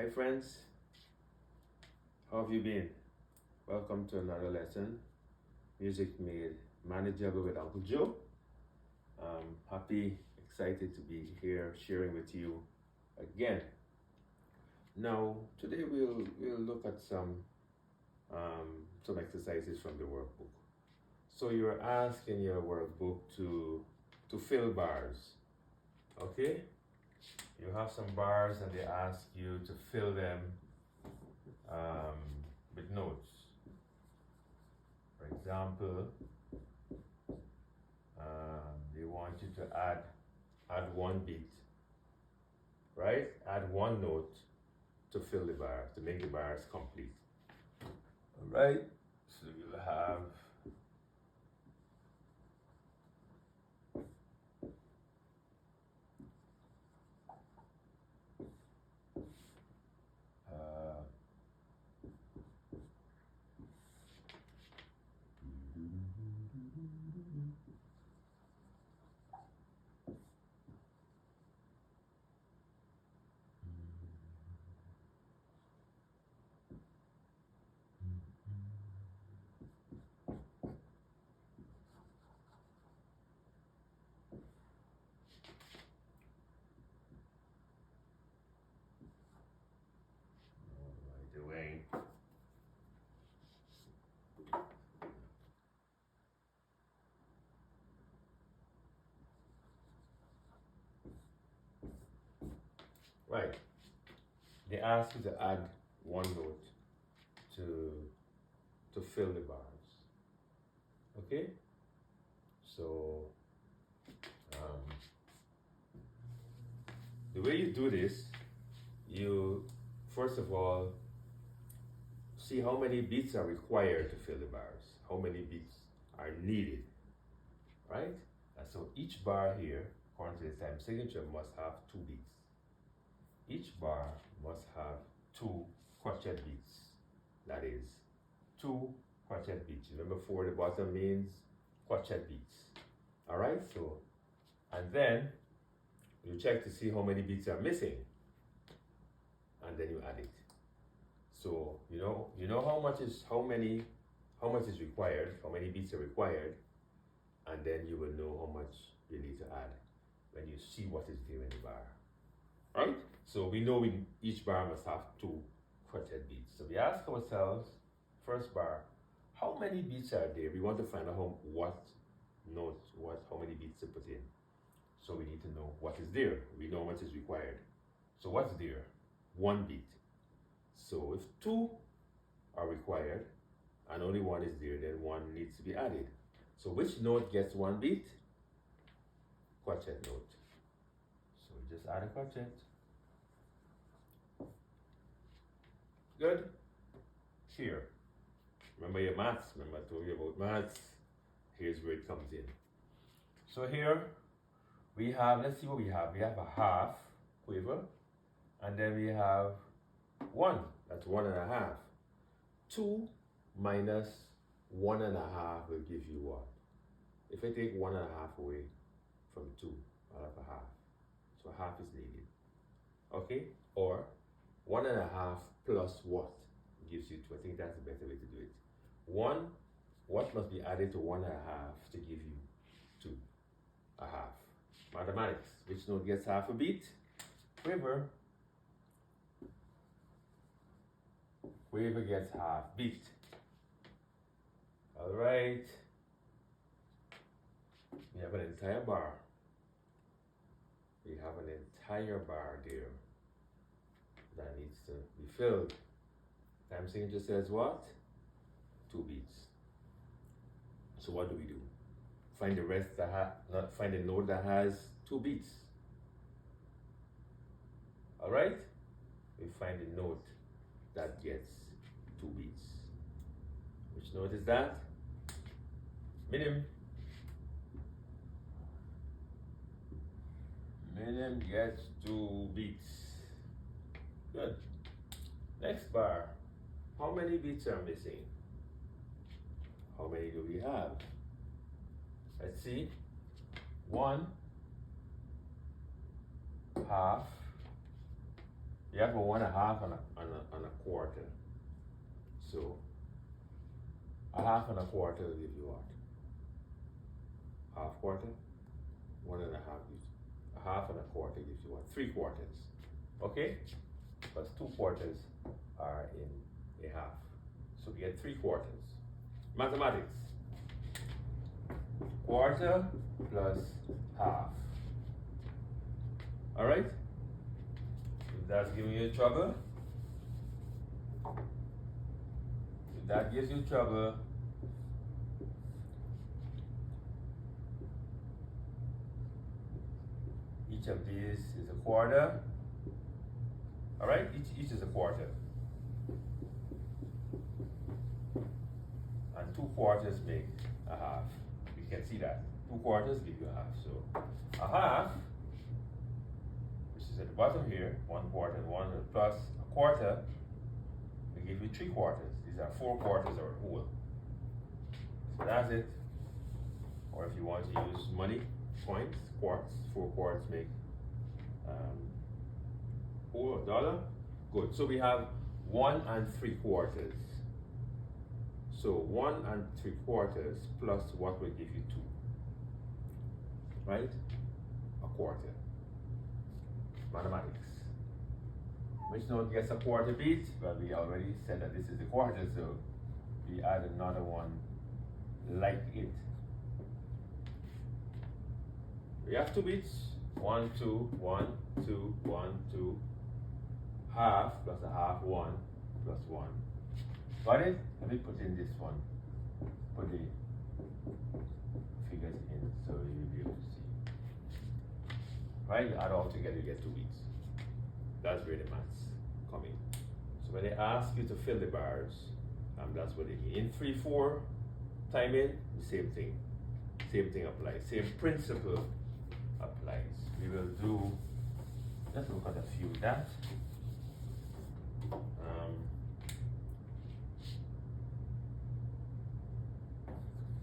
Hi friends, how have you been? Welcome to another lesson. Music made manageable with Uncle Joe. Happy, excited to be here sharing with you again. Now, today we'll look at some exercises from the workbook. So you're asked in your workbook to fill bars. Okay? You have some bars and they ask you to fill them with notes. For example, they want you to add one beat, right? Add one note to fill the bar, to make the bars complete. All right, so you'll have doing. Right. They ask you to add one note to fill the bars. Okay? So the way you do this, you first of all see how many beats are required to fill the bars, how many beats are needed, right? And so each bar here, according to the time signature, must have 2 beats. Each bar must have 2 quartet beats. That is 2 quartet beats. Remember 4 at the bottom means quartet beats. All right, so, and then you check to see how many beats are missing, and then you add it. So you know how much is required, how many beats are required, and then you will know how much you need to add when you see what is there in the bar. Right? So we know each bar must have 2 quartet beats. So we ask ourselves, first bar, how many beats are there? We want to find out how many beats to put in. So we need to know what is there. We know what is required. So what's there? 1 beat. So if 2 are required and only 1 is there, then 1 needs to be added. So which note gets 1 beat? Quartet note. So we just add a quartet. Good? Here. Remember your maths. Remember I told you about maths. Here's where it comes in. So here we have, let's see what we have. We have a half quiver, and then we have 1. That's 1.5. 2 minus 1.5 will give you what? If I take 1.5 away from 2, I'll have a half. So half is needed. Okay? Or 1.5 plus what gives you 2. I think that's a better way to do it. What must be added to 1.5 to give you 2? A half. Mathematics. Which note gets half a beat? Quiver. Quiver gets half beat. All right. We have an entire bar. We have an entire bar there that needs to be filled. Time signature says what? 2 beats. So what do we do? Find the rest find a note that has 2 beats. All right? We find a note that gets 2 beats. Which note is that? Minim. Minim gets 2 beats. Good. Next bar. How many beats are missing? How many do we have? Let's see. 1, half, You have a 1.5 and a quarter. So a half and a quarter will give you what? Half quarter? 1.5 gives a half and a quarter gives you what? 3/4. Okay? Because 2/4 are in a half. So we get 3/4. Mathematics. Quarter plus half. Alright? If that's giving you trouble, if that gives you trouble, each of these is a quarter. Alright? Each is a quarter. And 2/4 make a half. You can see that. 2/4 give you a half. So a half, which is at the bottom here, 1/4 and 1 plus a quarter, will give you 3/4. These are 4/4 or a whole. So that's it. Or if you want to use money, coins, quarts, 4/4 make whole or dollar. Good. So we have 1 3/4. So 1 3/4 plus what will give you 2? Right? A quarter. Mathematics. Which note gets a quarter beat? Well, we already said that this is a quarter, so we add another one like it. We have 2 beats. 1, 2, 1, 2, 1, 2. Half plus a half, 1 plus 1. Got it? Let me put in this one. Put the figures in so you'll be able to see. Right? You add all together, you get 2 beats. That's where the maths come in. So when they ask you to fill the bars, that's what they mean. In 3/4 timing, the same thing. Same thing applies. Same principle applies. We will do, let's look at a few of that.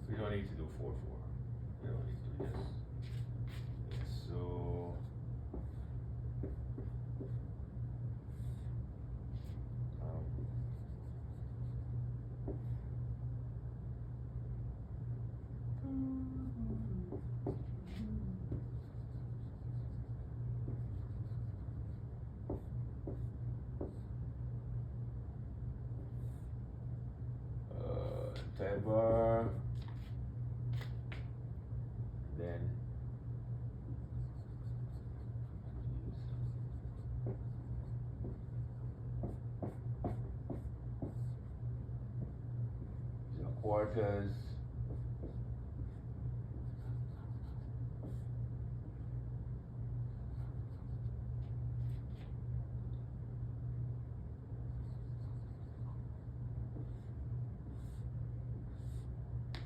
We don't need to do 4/4. We don't need to do this. Yes, so bar, then quarters,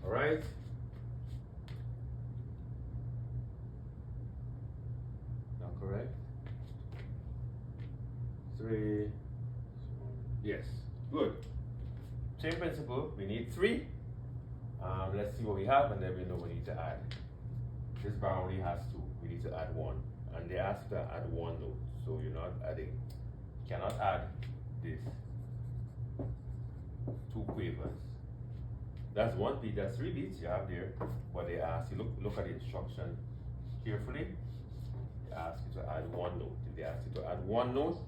all right. Now correct. 3. Yes. Good. Same principle. We need 3. Let's see what we have, and then we know we need to add. This bar only has 2. We need to add 1, and they ask to add 1 note. So you're not adding. You cannot add this 2 quavers. That's 1 beat. That's 3 beats you have there. But they ask you look at the instruction carefully. They ask you to add 1 note. If they ask you to add 1 note,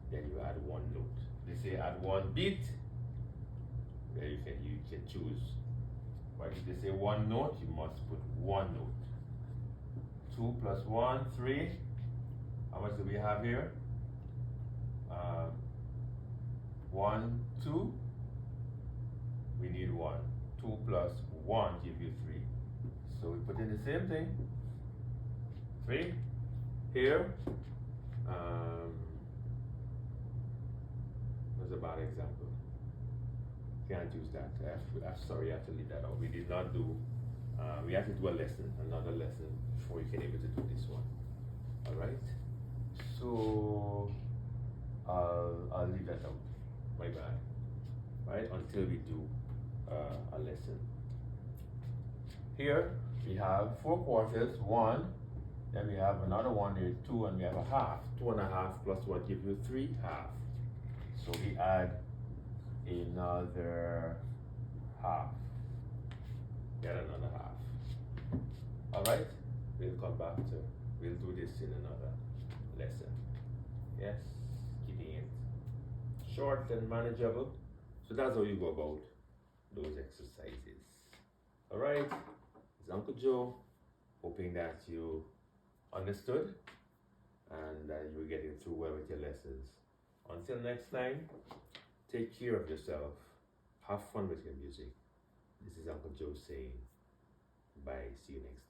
then you add 1 note. They say add 1 beat. Then you can choose. But if they say 1 note, you must put 1 note. 2 plus 1, 3. How much do we have here? 1, 2. We need 1. 2 plus 1 give you 3. So we put in the same thing. 3. Here. That's a bad example. Can't use that. I'm sorry, I have to leave that out. We did not do, we have to do another lesson before we can able to do this one. Alright? So, I'll leave that out. My bad. Right? Until we do a lesson. Here, we have 4/4, 1, Then we have another one there, 2, and we have a half. 2.5 plus 1 gives you 3/2. So we add another half. Get another half. Alright? We'll come back to, we'll do this in another lesson. Yes? Keeping it short and manageable. So that's how you go about those exercises. Alright? It's Uncle Joe, hoping that you understood and that you're getting through well with your lessons. Until next time, take care of yourself. Have fun with your music. This is Uncle Joe saying bye. See you next time.